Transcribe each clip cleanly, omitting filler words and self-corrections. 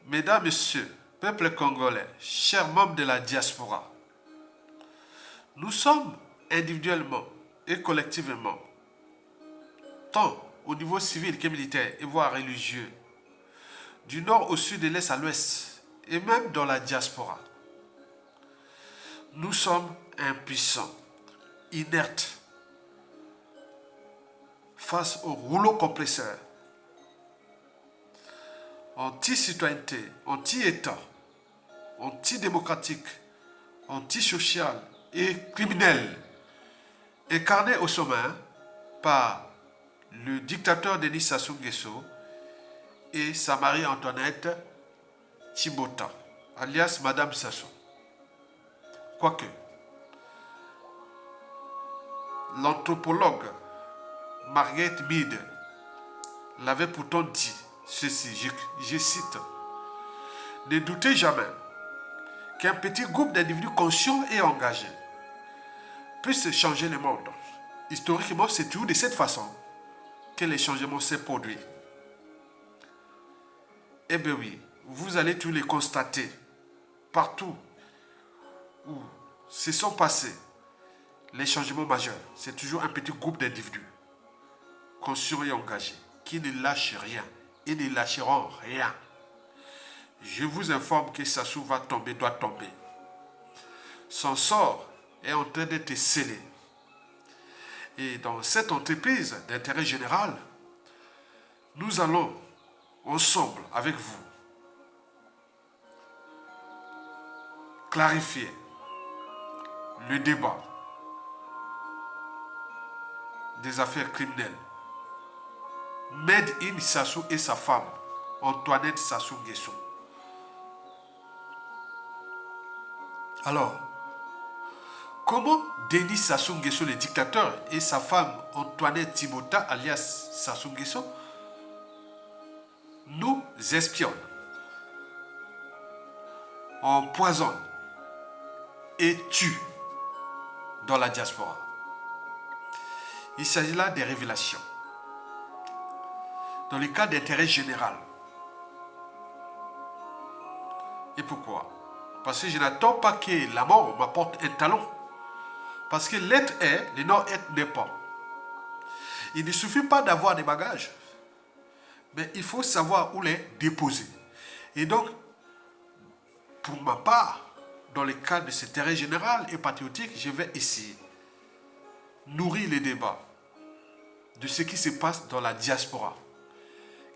Mesdames, Messieurs, peuple congolais, chers membres de la diaspora, nous sommes individuellement et collectivement, tant au niveau civil que militaire et voire religieux, du nord au sud, de l'est à l'ouest, et même dans la diaspora, nous sommes impuissants, inertes, face au rouleau compresseur, anti-citoyenneté, anti-État, anti-démocratique, anti-social et criminel, incarné au sommet par le dictateur Denis Sassou Nguesso et sa Marie-Antoinette Tshibota, alias Madame Sassou. Quoique, l'anthropologue Margaret Mead l'avait pourtant dit ceci, je cite, « Ne doutez jamais qu'un petit groupe d'individus conscients et engagés puisse changer le monde. Historiquement, c'est toujours de cette façon que les changements s'est produits. » Eh bien oui, vous allez tous les constater partout où se sont passés les changements majeurs. C'est toujours un petit groupe d'individus conscients et engagés qui ne lâchent rien et ne lâcheront rien. Je vous informe que Sassou va tomber, doit tomber. Son sort est en train d'être scellé. Et dans cette entreprise d'intérêt général, nous allons ensemble avec vous clarifier le débat des affaires criminelles. Made in Sassou et sa femme, Antoinette Sassou Nguesso. Alors, comment Denis Sassou Nguesso, le dictateur, et sa femme Antoinette Tshibota, alias Sassou Nguesso, nous espionnent, empoisonnent et tuent dans la diaspora? Il s'agit là des révélations. Dans le cas d'intérêt général. Et pourquoi? Parce que je n'attends pas que la mort m'apporte un talon. Parce que l'être est, le non-être n'est pas. Il ne suffit pas d'avoir des bagages, mais il faut savoir où les déposer. Et donc, pour ma part, dans le cadre de cet intérêt général et patriotique, je vais essayer nourrir les débats de ce qui se passe dans la diaspora.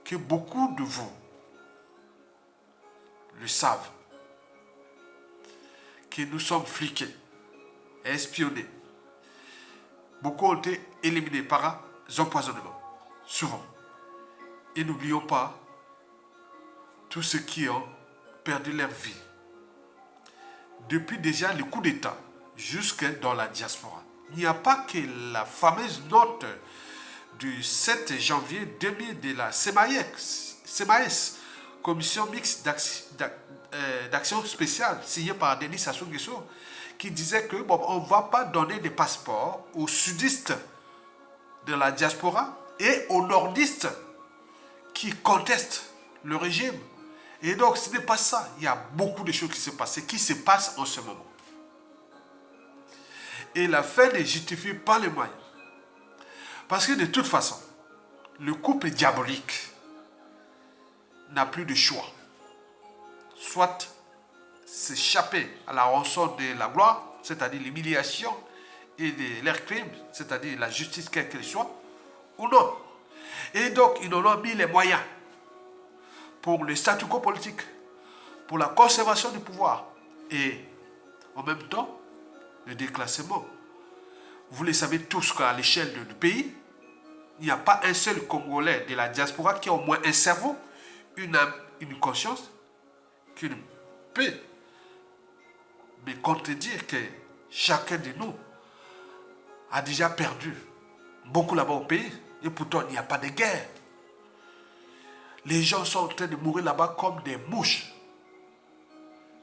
Que beaucoup de vous le savent. Que nous sommes fliqués, espionnés. Beaucoup ont été éliminés par empoisonnement, souvent. Et n'oublions pas tous ceux qui ont perdu leur vie. Depuis déjà le coup d'État, jusque dans la diaspora. Il n'y a pas que la fameuse note du 7 janvier 2000 de la CMAES, Commission mixte d'action spéciale, signée par Denis Sassou Nguesso, qui disait que on ne va pas donner des passeports aux sudistes de la diaspora et aux nordistes qui contestent le régime. Et donc, ce n'est pas ça. Il y a beaucoup de choses qui se passent en ce moment. Et la fin ne justifie pas les moyens. Parce que de toute façon, le couple diabolique n'a plus de choix. Soit s'échapper à la rançon de la gloire, c'est-à-dire l'humiliation et de leurs crimes, c'est-à-dire la justice quelle qu'elle soit, ou non. Et donc, ils en ont mis les moyens pour le statu quo politique, pour la conservation du pouvoir et en même temps, le déclassement. Vous le savez tous qu'à l'échelle du pays, il n'y a pas un seul Congolais de la diaspora qui a au moins un cerveau, une âme, une conscience, qui ne peut me contredire que chacun de nous a déjà perdu beaucoup là-bas au pays et pourtant il n'y a pas de guerre. Les gens sont en train de mourir là-bas comme des mouches,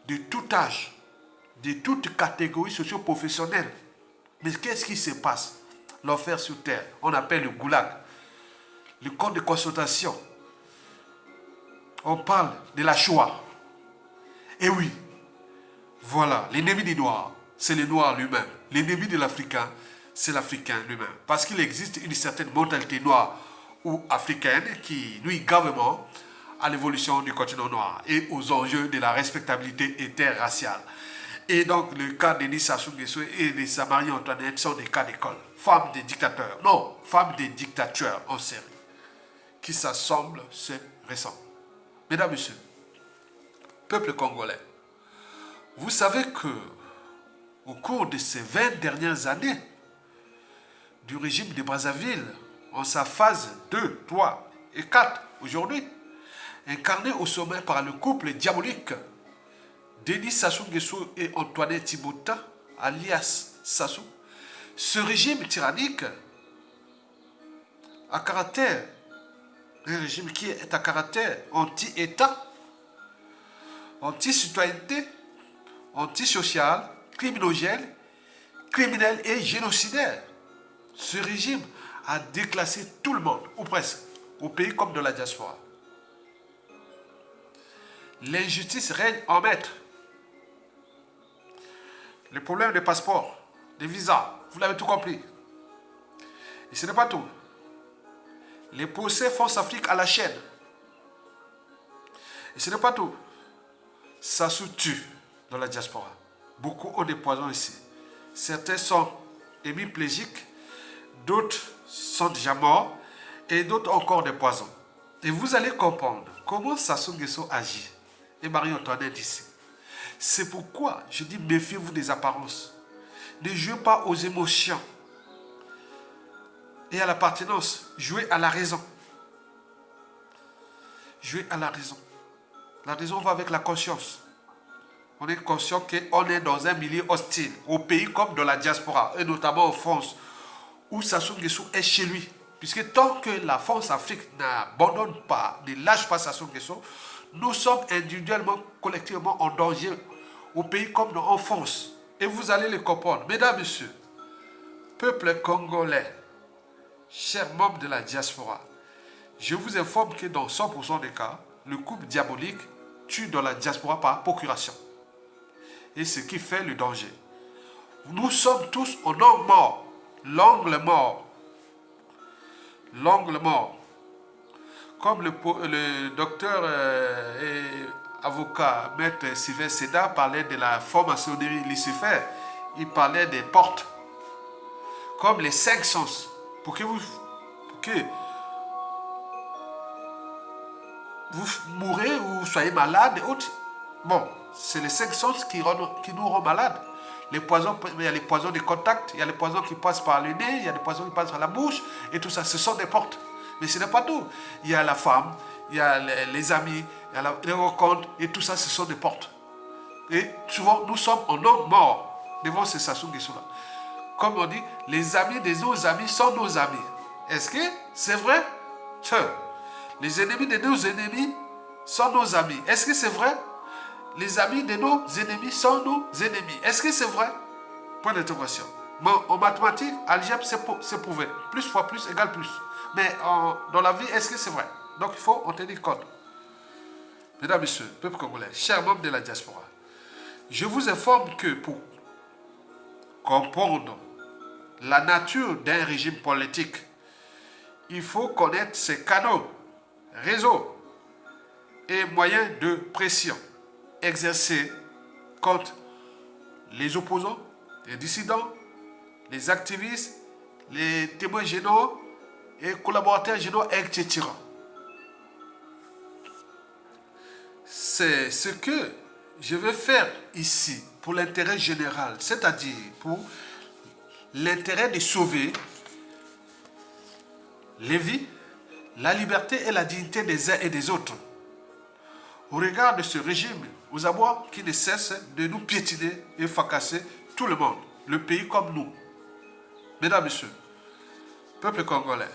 de tout âge, de toute catégorie socio-professionnelle. Mais qu'est-ce qui se passe? L'enfer sur terre, on appelle le goulag, le camp de concentration, On parle de la Shoah. Et oui, voilà, l'ennemi des Noirs, c'est le Noir lui-même. L'ennemi de l'Africain, c'est l'Africain lui-même. Parce qu'il existe une certaine mentalité noire ou africaine qui nuit gravement à l'évolution du continent noir et aux enjeux de la respectabilité interraciale. Et donc, le cas de Denis Sassou Nguesso et de sa Marie-Antoinette sont des cas d'école. Femmes des dictateurs. Non, femmes des dictateurs en série. Qui s'assemblent, c'est récent. Mesdames, Messieurs, peuple congolais, vous savez que au cours de ces 20 dernières années du régime de Brazzaville, en sa phase 2, 3 et 4, aujourd'hui, incarné au sommet par le couple diabolique Denis Sassou Nguesso et Antoinette Tibota, alias Sassou, ce régime tyrannique à caractère, un régime qui est à caractère anti-État, anti-citoyenneté, antisocial, criminogène, criminel et génocidaire. Ce régime a déclassé tout le monde, ou presque, au pays comme de la diaspora. L'injustice règne en maître. Le problème des passeports, des visas, vous l'avez tout compris. Et ce n'est pas tout. Les procès font s'Afrique à la chaîne. Et ce n'est pas tout. Ça se tue dans la diaspora. Beaucoup ont des poisons ici. Certains sont hémiplégiques, d'autres sont déjà morts, et d'autres encore des poisons. Et vous allez comprendre comment Sassou Nguesso agit. Et Marie-Antoinette ici. C'est pourquoi je dis méfiez-vous des apparences. Ne jouez pas aux émotions et à l'appartenance. Jouez à la raison. Jouez à la raison. La raison va avec la conscience. On est conscient qu'on est dans un milieu hostile, au pays comme dans la diaspora, et notamment en France, où Sassou Nguesso est chez lui. Puisque tant que la France-Afrique n'abandonne pas, ne lâche pas Sassou Nguesso, nous sommes individuellement, collectivement en danger au pays comme en France. Et vous allez le comprendre. Mesdames, Messieurs, peuple congolais, chers membres de la diaspora, je vous informe que dans 100% des cas, le couple diabolique tue dans la diaspora par procuration. Et ce qui fait le danger. Nous sommes tous au angle mort. L'angle mort. L'angle mort. Comme le docteur et avocat maître Sylvain Seda parlait de la franc-maçonnerie Lucifer, il parlait des portes. Comme les 5 sens. Pour que vous mourrez ou soyez malade et autres. Bon, c'est les 5 sens qui nous rendent malades. Les poisons, il y a les poisons de contact, il y a les poisons qui passent par le nez, il y a les poisons qui passent par la bouche, et tout ça, ce sont des portes. Mais ce n'est pas tout. Il y a la femme, il y a les amis, il y a les rencontres, et tout ça, ce sont des portes. Et souvent, nous sommes en homme mort devant ces Sassou Nguesso-là. Comme on dit, les amis de nos amis sont nos amis. Est-ce que c'est vrai? Les ennemis de nos ennemis sont nos amis. Est-ce que c'est vrai? Les amis de nos ennemis sont nos ennemis. Est-ce que c'est vrai? Point d'interrogation. Bon, en mathématiques, algèbre, c'est prouvé. Plus fois plus égale plus. Mais dans la vie, est-ce que c'est vrai? Donc il faut en tenir compte. Mesdames, Messieurs, peuple congolais, chers membres de la diaspora, je vous informe que pour comprendre la nature d'un régime politique, il faut connaître ses canaux, réseaux et moyens de pression exercés contre les opposants, les dissidents, les activistes, les témoins généraux et collaborateurs généraux, etc. C'est ce que je vais faire ici pour l'intérêt général, c'est-à-dire pour l'intérêt de sauver les vies, la liberté et la dignité des uns et des autres. Au regard de ce régime aux abois qui ne cesse de nous piétiner et fracasser tout le monde, le pays comme nous. Mesdames, Messieurs, peuple congolais,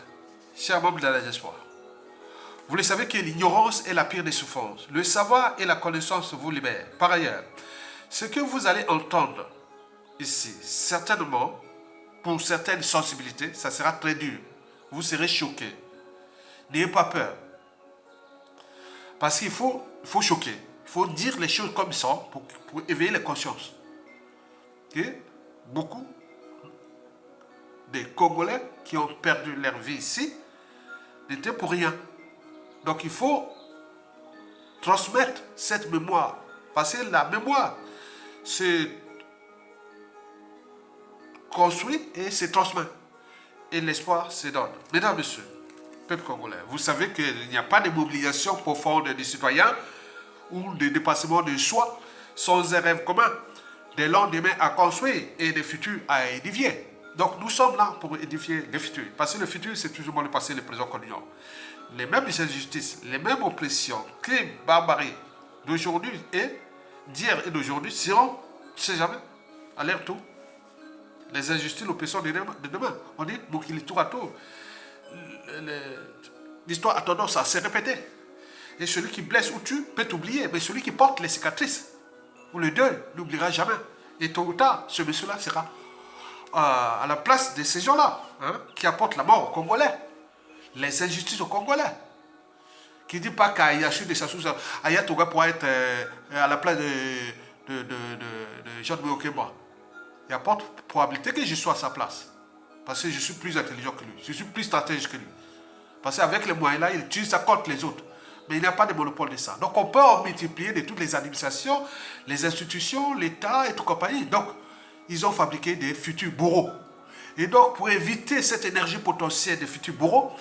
chers membres de la diaspora, vous le savez que l'ignorance est la pire des souffrances. Le savoir et la connaissance vous libèrent. Par ailleurs, ce que vous allez entendre ici, certainement, pour certaines sensibilités, ça sera très dur. Vous serez choqués. N'ayez pas peur. Parce qu'il faut choquer. Il faut dire les choses comme ça pour éveiller les consciences. Et beaucoup des Congolais qui ont perdu leur vie ici n'étaient pour rien. Donc il faut transmettre cette mémoire. Parce que la mémoire se construit et se transmet. Et l'espoir se donne. Mesdames, Messieurs, peuple congolais, vous savez qu'il n'y a pas de mobilisation profonde des citoyens ou de dépassement de soi sans un rêve commun, des lendemains à construire et des futurs à édifier. Donc nous sommes là pour édifier le futur. Parce que le futur, c'est toujours le passé, le présent qu'on ignore. Les mêmes injustices, les mêmes oppressions, crimes, barbaries d'aujourd'hui et d'hier et d'aujourd'hui seront, tu sais jamais, à l'air tout. Les injustices, l'oppression de demain. On dit, donc il est tour à tour. L'histoire a tendance à se répéter. Et celui qui blesse ou tue peut t'oublier, mais celui qui porte les cicatrices ou le deuil n'oubliera jamais. Et tôt ou tard, ce monsieur-là sera à la place de ces gens-là, hein, qui apportent la mort aux Congolais, les injustices aux Congolais. Qui ne dit pas qu'Ayachu de Sassou Ayatoga pourra être à la place de Jean de Mokemba. Il y a pas de probabilité que je sois à sa place. Parce que je suis plus intelligent que lui. Je suis plus stratégique que lui. Parce qu'avec les moyens-là, il utilise ça contre les autres. Mais il n'y a pas de monopole de ça. Donc on peut en multiplier de toutes les administrations, les institutions, l'État et tout compagnie. Donc, ils ont fabriqué des futurs bourreaux. Et donc, pour éviter cette énergie potentielle des futurs bourreaux,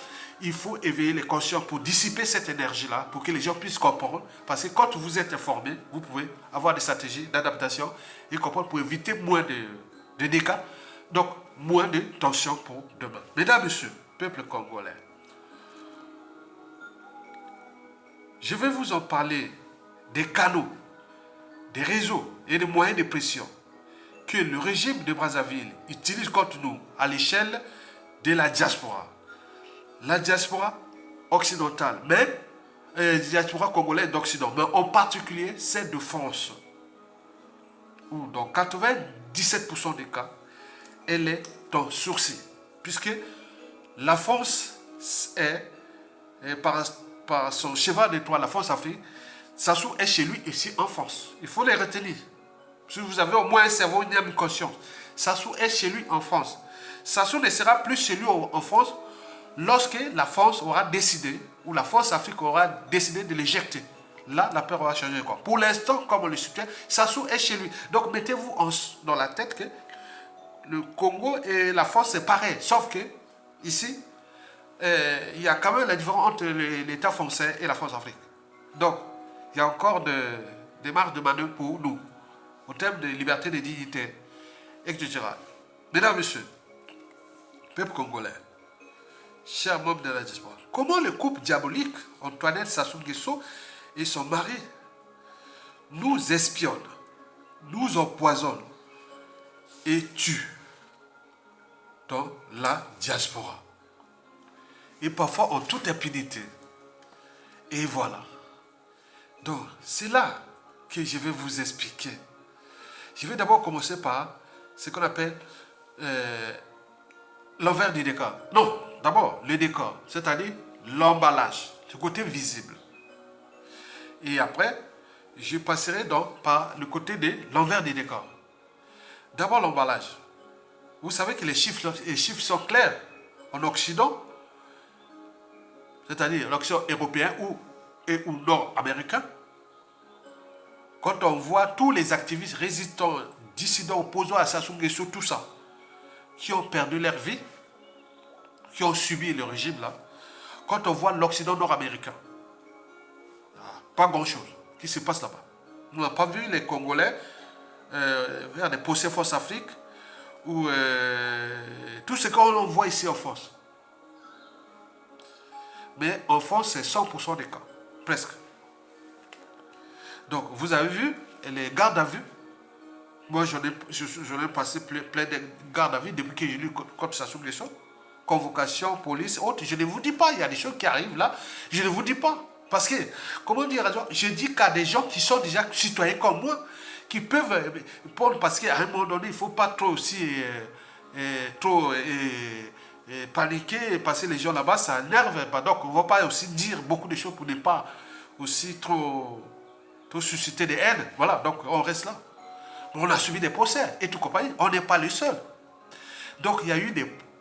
il faut éveiller les consciences pour dissiper cette énergie-là, pour que les gens puissent comprendre. Parce que quand vous êtes informé, vous pouvez avoir des stratégies d'adaptation et comprendre pour éviter moins de dégâts, donc moins de tensions pour demain. Mesdames, Messieurs, peuple congolais, je vais vous en parler des canaux, des réseaux et des moyens de pression que le régime de Brazzaville utilise contre nous à l'échelle de la diaspora. La diaspora occidentale, mais la diaspora congolaise d'Occident, mais en particulier celle de France, où dans 97% des cas, elle est en sursis, puisque la France est par son cheval d'étoile, la France-Afrique, Sassou est chez lui ici en France. Il faut les retenir. Si vous avez au moins un cerveau, une âme conscience, Sassou est chez lui en France. Sassou ne sera plus chez lui en France lorsque la France aura décidé, ou la France-Afrique aura décidé de l'éjecter. Là, la peur aura changé. Pour l'instant, comme on le soutient, Sassou est chez lui. Donc, mettez-vous dans la tête que le Congo et la France, c'est pareil. Sauf que, ici, il y a quand même la différence entre l'État français et la France-Afrique. Donc, il y a encore des marges de manœuvre pour nous, au terme de liberté, de dignité, etc. Mesdames, Messieurs, peuple congolais, chers membres de la diaspora, comment le couple diabolique Antoinette Sassou Nguesso et son mari nous espionnent, nous empoisonnent et tuent dans la diaspora. Et parfois en toute impunité. Et voilà. Donc, c'est là que je vais vous expliquer. Je vais d'abord commencer par ce qu'on appelle l'envers du décor. Non, d'abord, le décor, c'est-à-dire l'emballage, le côté visible. Et après, je passerai donc par le côté de l'envers du décor. D'abord, l'emballage. Vous savez que les chiffres sont clairs. En Occident, c'est-à-dire l'Occident européen ou nord-américain, quand on voit tous les activistes résistants, dissidents, opposants à Sassou Nguesso, tout ça, qui ont perdu leur vie, qui ont subi le régime là, quand on voit l'Occident nord-américain, pas grand-chose qui se passe là-bas. On n'a pas vu les Congolais faire des procès France-Afrique ou tout ce qu'on voit ici en France. Mais en France, c'est 100% des cas, presque. Donc, vous avez vu, les gardes à vue, moi j'en ai passé plein de gardes à vue depuis que j'ai lu contre Sassou Nguesso, convocation, police, autres. Je ne vous dis pas, il y a des choses qui arrivent là, je ne vous dis pas. Parce que, comment dire, je dis qu'à des gens qui sont déjà citoyens comme moi, qui peuvent prendre, parce qu'à un moment donné, il ne faut pas trop aussi paniquer, parce que les gens là-bas, ça énerve. Donc, on ne va pas aussi dire beaucoup de choses pour ne pas aussi trop suscité des haines. Voilà, donc on reste là. On a subi des procès et tout compagnie. On n'est pas les seuls. Donc il y a eu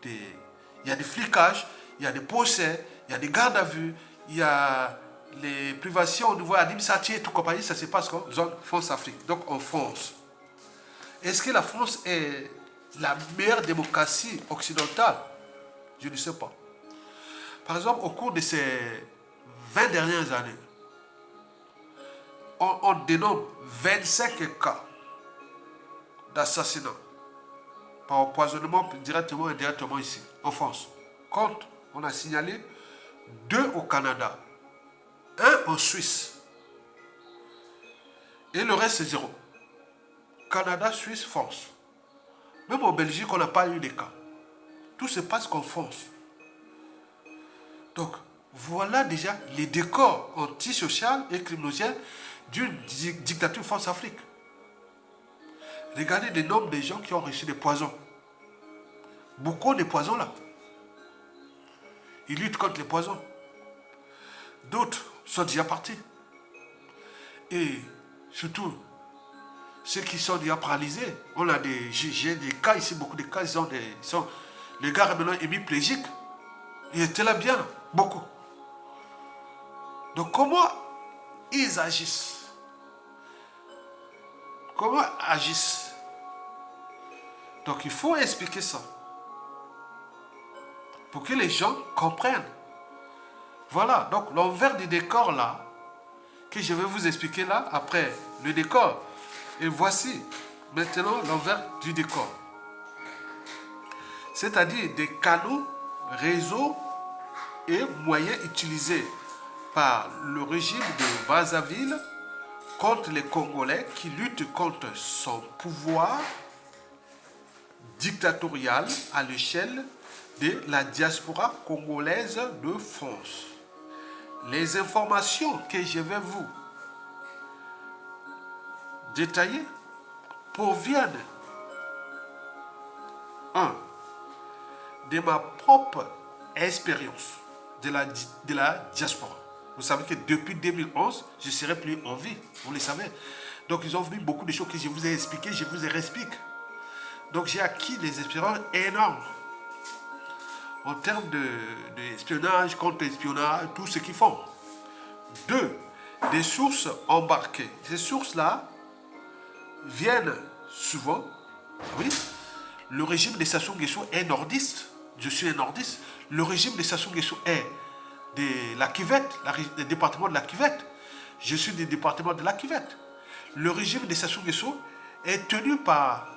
il y a des flicages, il y a des procès, il y a des gardes à vue, il y a les privations au niveau administratif et tout compagnie. Ça se passe comme zone France-Afrique. Donc on fonce. Est-ce que la France est la meilleure démocratie occidentale? Je ne sais pas. Par exemple, au cours de ces 20 dernières années, on dénombre 25 cas d'assassinat par empoisonnement directement et indirectement ici, en France. Quand on a signalé 2 au Canada, 1 en Suisse, et le reste c'est 0. Canada, Suisse, France. Même en Belgique, on n'a pas eu des cas. Tout se passe qu'en France. Donc, voilà déjà les décors antisociaux et criminogènes d'une dictature France-Afrique. Regardez le nombre de gens qui ont reçu des poisons. Beaucoup de poisons là. Ils luttent contre les poisons. D'autres sont déjà partis. Et surtout, ceux qui sont déjà paralysés, on a j'ai des cas ici, beaucoup de cas, les gars maintenant hémiplégiques. Ils étaient là bien, beaucoup. Donc comment ils agissent? Comment agissent? Donc il faut expliquer ça. Pour que les gens comprennent. Voilà, donc l'envers du décor là, que je vais vous expliquer là, après le décor. Et voici maintenant l'envers du décor. C'est-à-dire des canaux, réseaux et moyens utilisés par le régime de Brazzaville contre les Congolais qui luttent contre son pouvoir dictatorial à l'échelle de la diaspora congolaise de France. Les informations que je vais vous détailler proviennent 1. de ma propre expérience de la diaspora. Vous savez que depuis 2011, je ne serai plus en vie, vous le savez. Donc ils ont vu beaucoup de choses que je vous ai expliquées, je vous les réexplique. Donc j'ai acquis des expériences énormes en termes d'espionnage, contre-espionnage, tout ce qu'ils font. 2. Des sources embarquées. Ces sources-là viennent souvent, oui, le régime de Sassou Nguesso est nordiste. Je suis un nordiste. Le régime de Sassou Nguesso est de la Kivette, le département de la Kivette. Je suis du département de la Kivette. Le régime de Sassou Nguesso est tenu par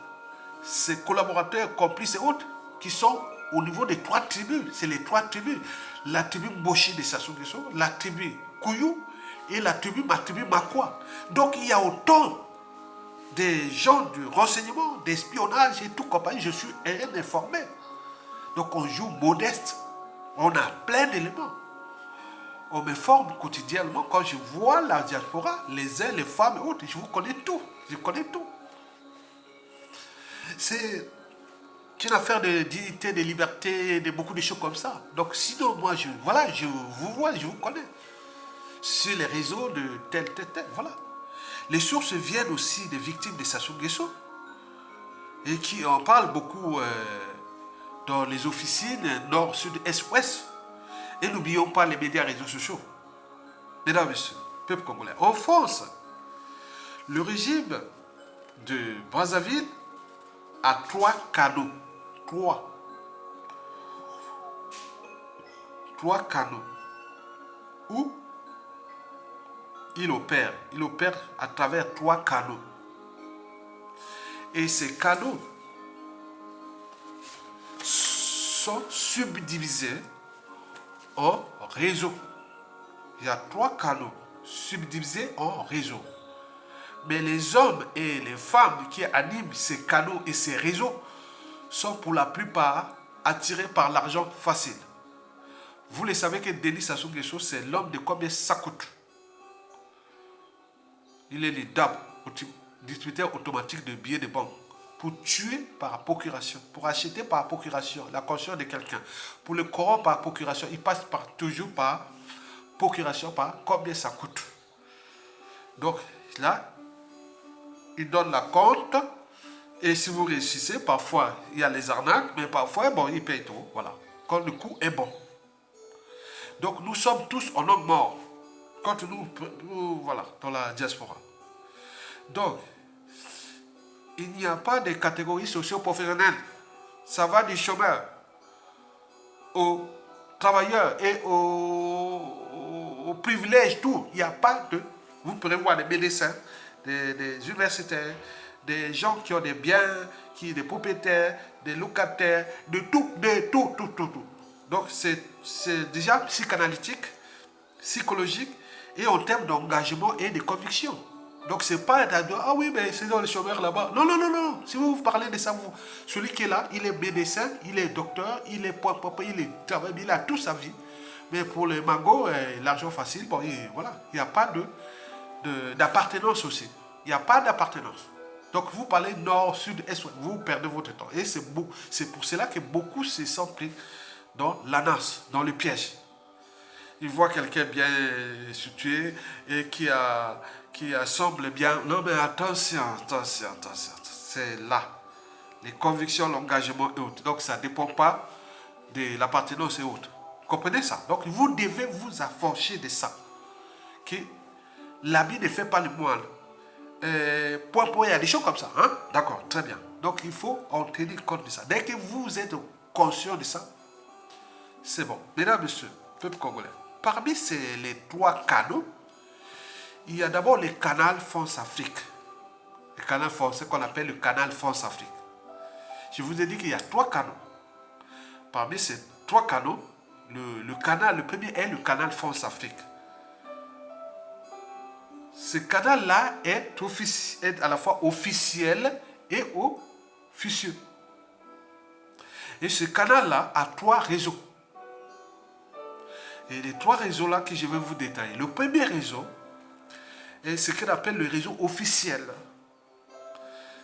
ses collaborateurs, complices et autres, qui sont au niveau des 3 tribus. C'est les 3 tribus. La tribu Mboshi de Sassou Nguesso, la tribu Kouyou et la tribu Makwa. Donc il y a autant des gens du renseignement, d'espionnage et tout compagnie. Je suis un informé. Donc on joue modeste. On a plein d'éléments. On me forme quotidiennement. Quand je vois la diaspora, les uns, les femmes et autres, je vous connais tout. Je connais tout. C'est une affaire de dignité, de liberté, de beaucoup de choses comme ça. Donc sinon, moi, je vous vois, je vous connais. Sur les réseaux de tel, voilà. Les sources viennent aussi des victimes de Sassou Nguesso et qui en parlent beaucoup dans les officines nord, sud, est, ouest. Et n'oublions pas les médias réseaux sociaux. Mesdames et messieurs, peuple congolais. En France, le régime de Brazzaville a 3 canaux. 3 canaux où il opère. Il opère à travers 3 canaux. Et ces canaux sont subdivisés en réseaux. Il y a 3 canaux subdivisés en réseaux. Mais les hommes et les femmes qui animent ces canaux et ces réseaux sont pour la plupart attirés par l'argent facile. Vous le savez que Denis Sassou Nguesso, c'est l'homme de combien ça coûte. Il est le DAB, distributeur automatique de billets de banque, pour tuer par procuration, pour acheter par procuration la conscience de quelqu'un, pour le corrompre par procuration. Il passe toujours par procuration par combien ça coûte. Donc là, il donne la compte. Et si vous réussissez, parfois il y a les arnaques, mais parfois, bon, il paye tout. Voilà. Quand le coût est bon. Donc nous sommes tous en homme mort. Quand nous, voilà, dans la diaspora. Donc, il n'y a pas de catégories socio-professionnelles. Ça va du chômeur aux travailleurs et aux privilèges, tout. Il n'y a pas de... Vous pourrez voir des médecins, des universitaires, des gens qui ont des biens, des propriétaires, des locataires, de tout. Donc c'est déjà psychanalytique, psychologique et en termes d'engagement et de conviction. Donc c'est pas ah oui, mais c'est dans les chômeurs là-bas. Non, non, non, non. Si vous parlez de ça, celui qui est là, il est médecin, il est docteur, il est il a toute sa vie. Mais pour les mangos, l'argent facile, bon, voilà, il n'y a pas d'appartenance aussi. Il n'y a pas d'appartenance. Donc vous parlez nord, sud, est, ouest, vous perdez votre temps. Et c'est pour cela que beaucoup se sont pris dans l'ANAS, dans le piège. Il voit quelqu'un bien situé et qui semble bien. Non mais attention. C'est là. Les convictions, l'engagement et autres. Donc ça ne dépend pas de l'appartenance et autres. Comprenez ça? Donc vous devez vous affranchir de ça. Que l'habit ne fait pas le moine. Point, il y a des choses comme ça. Hein? D'accord, très bien. Donc il faut en tenir compte de ça. Dès que vous êtes conscient de ça, c'est bon. Mesdames, messieurs, peuple congolais, parmi les 3 canaux, il y a d'abord le canal France-Afrique. Le canal français qu'on appelle le canal France-Afrique. Je vous ai dit qu'il y a 3 canaux. Parmi ces 3 canaux, le premier est le canal France-Afrique. Ce canal-là est à la fois officiel et officieux. Et ce canal-là a 3 réseaux. Et les 3 réseaux-là que je vais vous détailler. Le premier réseau est ce qu'on appelle le réseau officiel.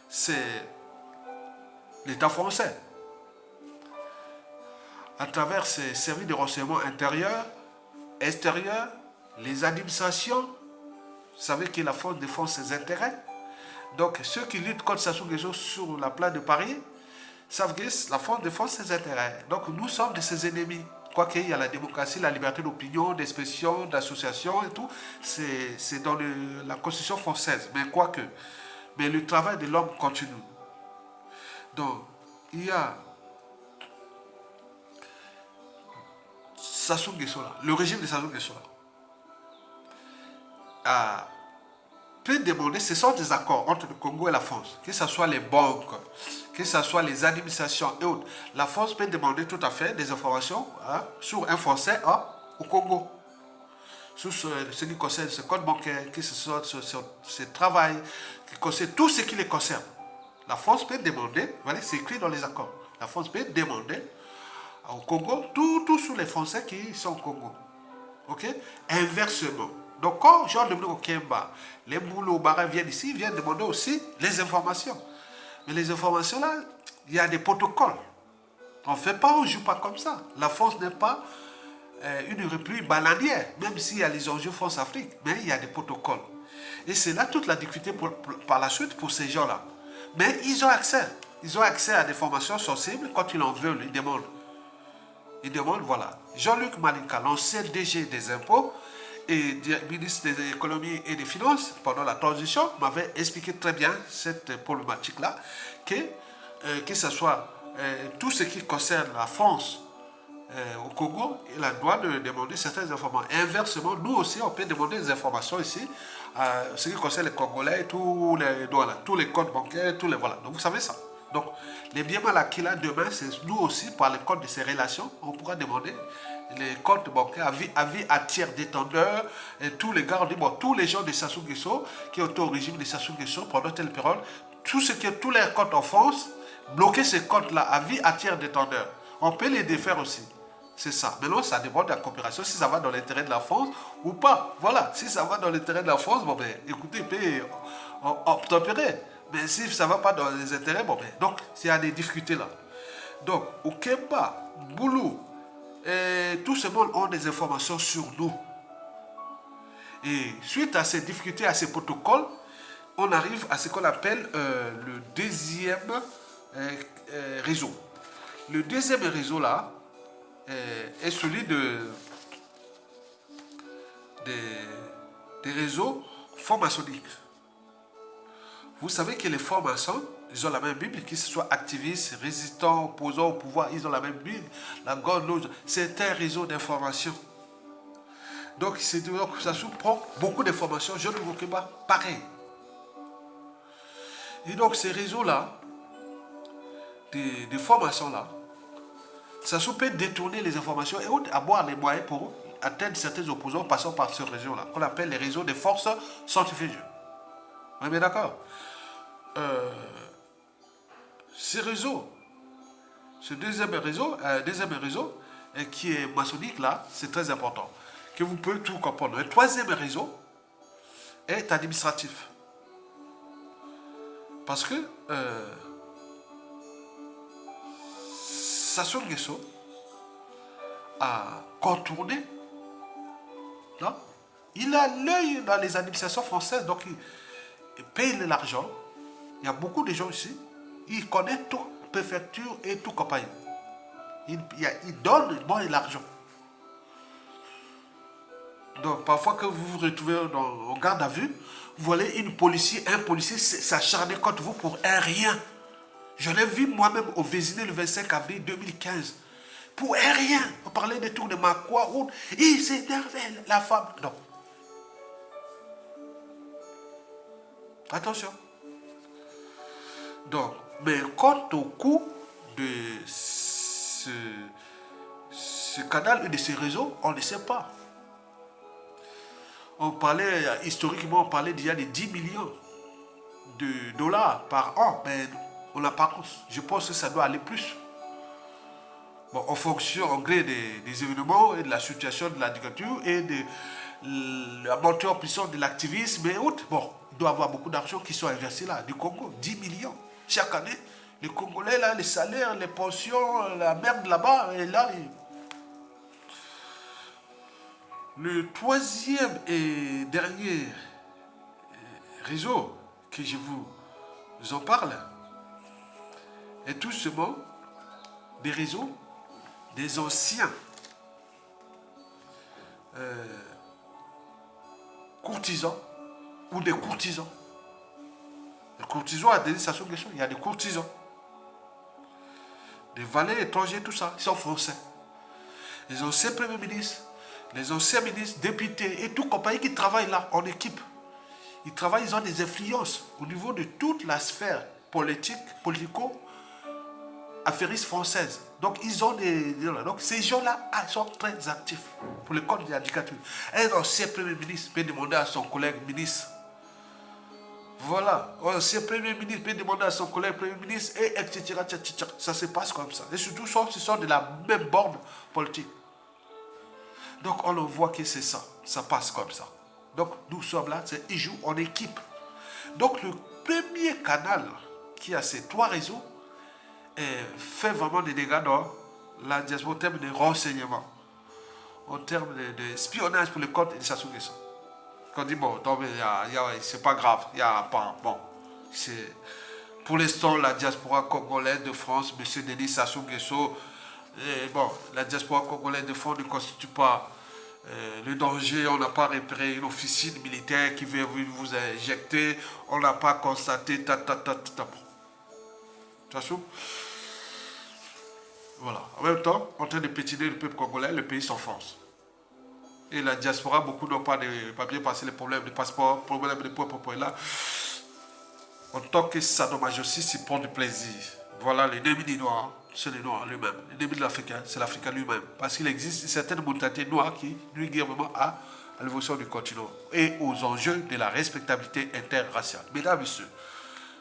C'est l'État français. À travers ses services de renseignement intérieur, extérieur, les administrations. Vous savez que la France défend ses intérêts. Donc, ceux qui luttent contre Sassou Nguesso sur la place de Paris savent que la France défend ses intérêts. Donc, nous sommes de ses ennemis. Quoique il y a la démocratie, la liberté d'opinion, d'expression, d'association et tout, c'est dans la Constitution française. Mais le travail de l'homme continue. Donc, il y a Sassou Nguesso, le régime de Sassou Nguesso peut demander, ce sont des accords entre le Congo et la France, que ce soit les banques, que ce soit les administrations et autres. La France peut demander tout à fait des informations sur un Français au Congo, sur ce qui concerne ce code bancaire, que ce soit ce travail, qui concerne tout ce qui les concerne. La France peut demander, voilà, c'est écrit dans les accords, la France peut demander au Congo tout sur les Français qui sont au Congo. Ok? Inversement. Donc, quand Jean-Dominique Okemba, les Moulo Bara viennent ici, ils viennent demander aussi les informations. Mais les informations là, il y a des protocoles. On ne fait pas, on ne joue pas comme ça. La France n'est pas une république bananière, même s'il y a les enjeux France-Afrique, mais il y a des protocoles. Et c'est là toute la difficulté par la suite pour ces gens-là. Mais ils ont accès. Ils ont accès à des formations sensibles quand ils en veulent, ils demandent. Ils demandent, voilà. Jean-Luc Malinka, l'ancien DG des impôts, et ministre des économies et des finances pendant la transition, m'avait expliqué très bien cette problématique-là, que ce soit tout ce qui concerne la France au Congo, il a le droit de demander certaines informations. Et inversement, nous aussi, on peut demander des informations ici, ce qui concerne les Congolais, tous les comptes bancaires, voilà. Donc vous savez ça. Donc les biens mal acquis là, demain, c'est nous aussi, par le code de ces relations, on pourra demander les comptes bancaires à vie à tiers détendeurs, et tous les gars, tous les gens de Sassou Nguesso qui ont été au régime de Sassou Nguesso pendant telle période, tous les comptes en France, bloquer ces comptes-là à vie à tiers détendeurs. On peut les défaire aussi. C'est ça. Maintenant, ça dépend de la coopération, si ça va dans l'intérêt de la France ou pas. Voilà, si ça va dans l'intérêt de la France, bon ben, écoutez, il peut obtempérer. Mais si ça ne va pas dans les intérêts, bon ben, donc, il y a des difficultés là. Donc, Okemba, Boulou, tout ce monde ont des informations sur nous. Et suite à ces difficultés, à ces protocoles, on arrive à ce qu'on appelle le deuxième réseau. Le deuxième réseau là est celui des réseaux francs-maçonniques. Vous savez que les francs-maçons, ils ont la même Bible, qu'ils soient activistes, résistants, opposants au pouvoir, ils ont la même Bible. La Grande Loge, c'est un réseau d'information. Donc, ça prend beaucoup d'informations. Je ne vous dis pas pareil. Et donc, ces réseaux-là, des formations-là, ça peut détourner les informations et avoir les moyens pour atteindre certains opposants passant par ce réseau-là, qu'on appelle les réseaux des forces centrifuges. On est bien d'accord? Ces réseaux, ce deuxième réseau qui est maçonnique là, c'est très important, que vous pouvez tout comprendre. Le troisième réseau est administratif. Parce que Sassou Nguesso a contourné, non? Il a l'œil dans les administrations françaises, donc il paye l'argent. Il y a beaucoup de gens ici, il connaît toute préfecture et toute compagnie. Il donne l'argent. Donc parfois que vous vous retrouvez en garde à vue, vous voyez un policier s'acharner contre vous pour un rien. Je l'ai vu moi-même au Vésiné le 25 avril 2015. Pour un rien. On parlait des tours de Makwa. Il s'énervait, la femme. Non. Attention. Donc, mais quant au coût de ce canal et de ce réseau, on ne sait pas. Historiquement, on parlait déjà de 10 millions de dollars par an, mais on n'a pas compris. Je pense que ça doit aller plus. Bon, en fonction, en gré des événements et de la situation de la dictature et de la montée en puissance de l'activisme et autres, bon, il doit y avoir beaucoup d'argent qui sont investis là, du Congo, 10 millions. Chaque année, les Congolais, là, les salaires, les pensions, la merde là-bas, et là, le troisième et dernier réseau que je vous en parle est tout simplement des réseaux des anciens courtisans ou des courtisans. Les courtisans a donné sa question. Il y a des courtisans, des valets étrangers, tout ça, ils sont français. Les anciens premiers ministres, les anciens ministres, députés et tout compagnie qui travaillent là en équipe. Ils travaillent, ils ont des influences au niveau de toute la sphère politique, politico-affairiste française. Donc, ils ont donc, ces gens-là sont très actifs pour le code de la dictature. Un ancien premier ministre peut demander à son collègue ministre. Voilà. Un ancien premier ministre peut demander à son collègue premier ministre, et etc., etc. Ça se passe comme ça. Et surtout, ce sont de la même borne politique. Donc, on le voit que c'est ça. Ça passe comme ça. Donc, nous sommes là, ils jouent en équipe. Donc, le premier canal qui a ces trois réseaux fait vraiment des dégâts dans la diaspora en termes de renseignement, en termes d'espionnage pour le compte de Sassou Nguesso. Quand on dit, bon, c'est pas grave, il n'y a pas. Bon, c'est. Pour l'instant, la diaspora congolaise de France, M. Denis Sassou Nguesso, bon, la diaspora congolaise de France ne constitue pas le danger. On n'a pas repéré une officine militaire qui veut vous injecter. On n'a pas constaté. Voilà. En même temps, en train de pétiner le peuple congolais, le pays s'enfonce. Et la diaspora, beaucoup n'ont pas de papiers parce que les problèmes de passeport, problèmes de poids là. En tant que sadomasochistes, s'y prend du plaisir. Voilà, l'ennemi des Noirs, c'est les Noirs lui-même. L'ennemi de l'Africain, c'est l'Africain lui-même. Parce qu'il existe certaines mentalités noires qui nuisent gravement à l'évolution du continent et aux enjeux de la respectabilité interraciale. Mesdames et messieurs,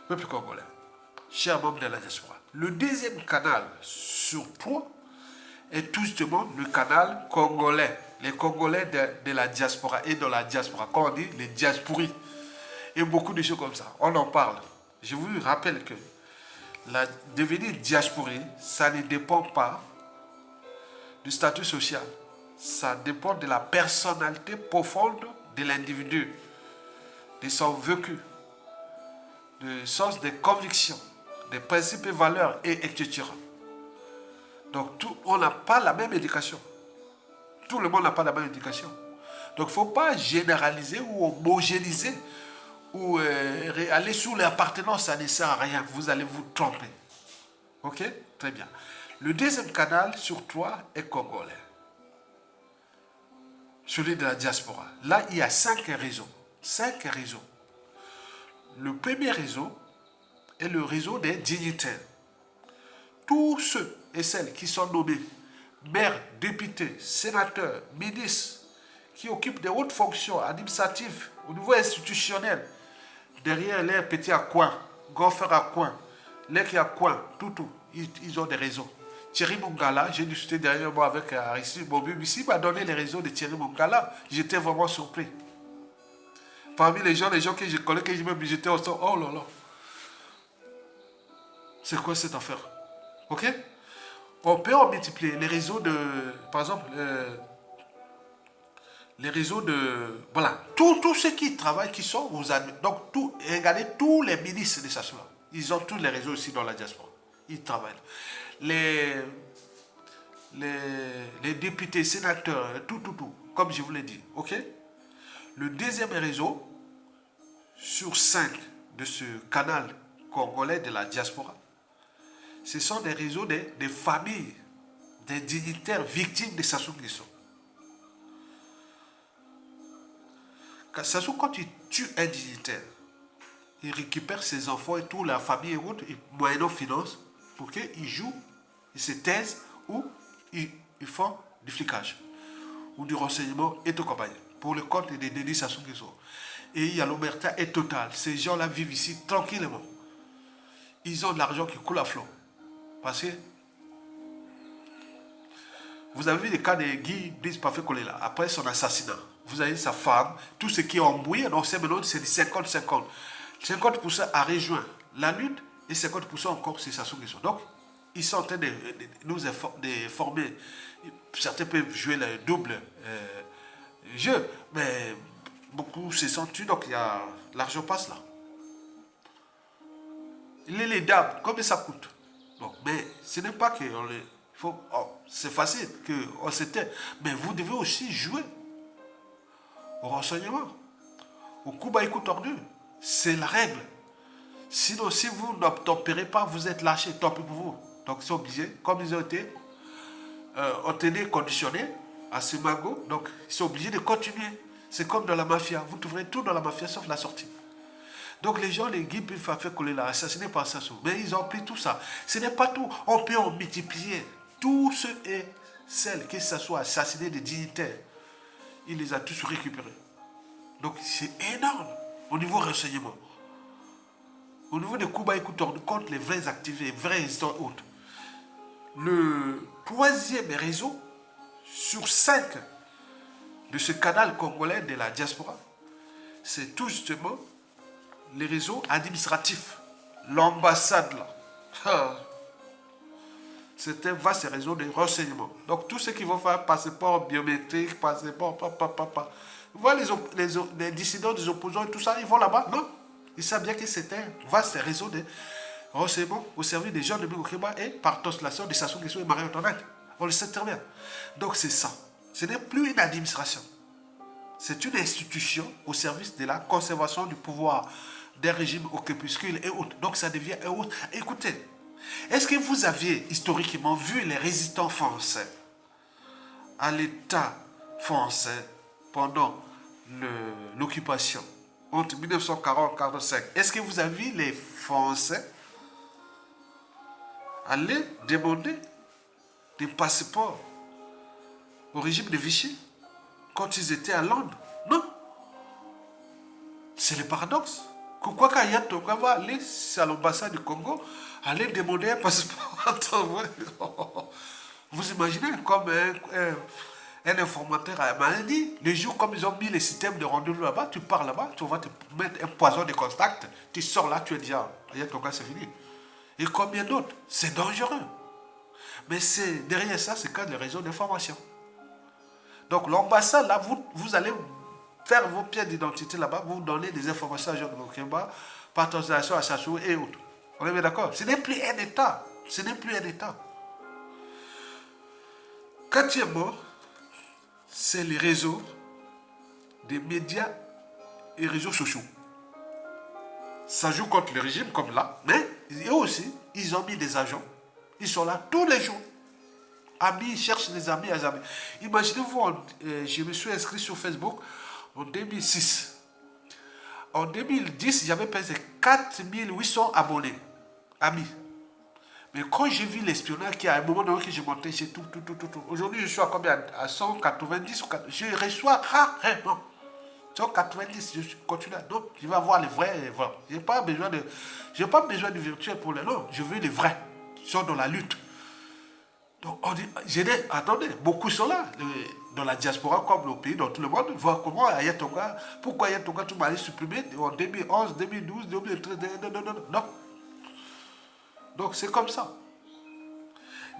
peuple congolais, chers membres de la diaspora, le deuxième canal sur trois est tout justement le canal congolais. Les Congolais de la diaspora et de la diaspora, comme on dit, les diasporis. Et beaucoup de choses comme ça. On en parle. Je vous rappelle que devenir diasporé, ça ne dépend pas du statut social. Ça dépend de la personnalité profonde de l'individu, de son vécu, de sens des convictions, des principes et valeurs, et etc. Donc, on n'a pas la même éducation. Tout le monde n'a pas la même éducation. Donc, il ne faut pas généraliser ou homogénéiser ou aller sous l'appartenance, ça ne sert à rien. Vous allez vous tromper. Ok? Très bien. Le deuxième canal sur 3 est congolais. Celui de la diaspora. Là, il y a 5 réseaux. 5 réseaux. Le premier réseau est le réseau des dignitaires. Tous ceux et celles qui sont nommés maires, députés, sénateurs, ministres, qui occupent des hautes fonctions administratives au niveau institutionnel, derrière les petits à coin, golfeurs à coin, les qui à coin, tout, ils ont des réseaux. Thierry Mongala, j'ai discuté dernièrement avec Aristide Bobum, ici, il m'a donné les réseaux de Thierry Mongala, j'étais vraiment surpris. Parmi les gens que je connais, que j'étais au son, oh là là, c'est quoi cette affaire? Ok? On peut en multiplier les réseaux de, par exemple, les réseaux de, voilà, tous ceux qui travaillent, qui sont aux donc regardez tous les ministres de s'asseoir. Ils ont tous les réseaux aussi dans la diaspora. Ils travaillent. Les députés, sénateurs, tout, comme je vous l'ai dit, ok? Le deuxième réseau, sur 5 de ce canal congolais de la diaspora, ce sont des réseaux des familles, des dignitaires victimes de Sassou Nguesso. Sassou, quand il tue un dignitaire, il récupère ses enfants et toute la famille et autres, moyennant finance, pour qu'ils jouent, ils se taisent ou ils font du flicage ou du renseignement et tout compagnie pour le compte de Denis Sassou Nguesso. Et il y a l'omerta et total. Ces gens-là vivent ici tranquillement. Ils ont de l'argent qui coule à flot. Parce que vous avez vu le cas de Guy Brice Parfait Kolela, après son assassinat. Vous avez sa femme, tout ce qui est embrouillé, donc c'est maintenant c'est 50-50. 50% a rejoint la lutte et 50% encore c'est Sassou Nguesso. Donc, ils sont en train de nous former. Certains peuvent jouer le double jeu, mais beaucoup se sont tués, donc l'argent passe là. Les dames, combien ça coûte? Donc, mais ce n'est pas que c'est facile qu'on s'éteint, mais vous devez aussi jouer au renseignement, au coup bas écoute tordu. C'est la règle. Sinon, si vous n'obtempérez pas, vous êtes lâché, tant pis pour vous. Donc, ils sont obligés, comme ils ont été conditionnés à ce magot, donc ils sont obligés de continuer. C'est comme dans la mafia. Vous trouverez tout dans la mafia sauf la sortie. Donc les gens, les Guy Parfait Kolela, assassinés par Sassou, mais ils ont pris tout ça. Ce n'est pas tout. On peut en multiplier. Tous ceux et celles qui se soient assassinés des dignitaires, il les a tous récupérés. Donc c'est énorme au niveau renseignement. Au niveau des coups bas écoute contre les vrais activés, les vrais résidents autres. Le troisième réseau sur 5 de ce canal congolais de la diaspora, c'est tout justement les réseaux administratifs. L'ambassade là. C'est un vaste réseau de renseignement. Donc tous ceux qui vont faire passeport biométrique, passeport, vous voyez les dissidents, des opposants et tout ça, ils vont là-bas? Non. Ils savent bien que c'est un vaste réseau de renseignement au service des gens de Bikokeba et par translation de Sassou Nguesso et Marie-Antoinette. On le sait très bien. Donc c'est ça. Ce n'est plus une administration. C'est une institution au service de la conservation du pouvoir des régimes au crépuscule et autres. Donc ça devient un autre. Écoutez, est-ce que vous aviez historiquement vu les résistants français à l'État français pendant l'occupation entre 1940 et 1945? Est-ce que vous avez vu les Français aller demander des passeports au régime de Vichy quand ils étaient à Londres? Non. C'est le paradoxe. Pourquoi Kaya Tonga va aller à l'ambassade du Congo, aller demander un passeport? Vous imaginez comme un informateur m'a dit, le jour comme ils ont mis les systèmes de rendez-vous là-bas, tu pars là-bas, tu vas te mettre un poison de contact, tu sors là, tu es déjà, Tonga c'est fini. Et combien d'autres? C'est dangereux. Mais derrière ça, c'est quand le réseau d'information. Donc l'ambassade, là, vous allez faire vos pièces d'identité là-bas, vous donnez des informations à Jean de Bokemba, par translation à Chassou et autres. On est bien d'accord? Ce n'est plus un État. Ce n'est plus un État. Quatrièmement, c'est les réseaux des médias et réseaux sociaux. Ça joue contre le régime comme là, mais eux aussi, ils ont mis des agents. Ils sont là tous les jours. Amis, ils cherchent des amis à amis. Imaginez-vous, je me suis inscrit sur Facebook en 2006. En 2010, j'avais presque 4800 abonnés, amis. Mais quand j'ai vu l'espionnage qui a un moment donné que j'ai monté, j'ai tout. Aujourd'hui, je suis à combien? À 190 ou 4. Je reçois rarement. 190, je continue. Donc, je vais avoir les vrais. Je n'ai pas besoin de virtuel pour les noms. Je veux les vrais qui sont dans la lutte. Donc, on dit, attendez, beaucoup sont là, dans la diaspora comme au pays, dans tout le monde, voir comment Ayatonga, pourquoi Ayatonga, tout m'a supprimé en 2011, 2012, 2013, non. Donc, c'est comme ça.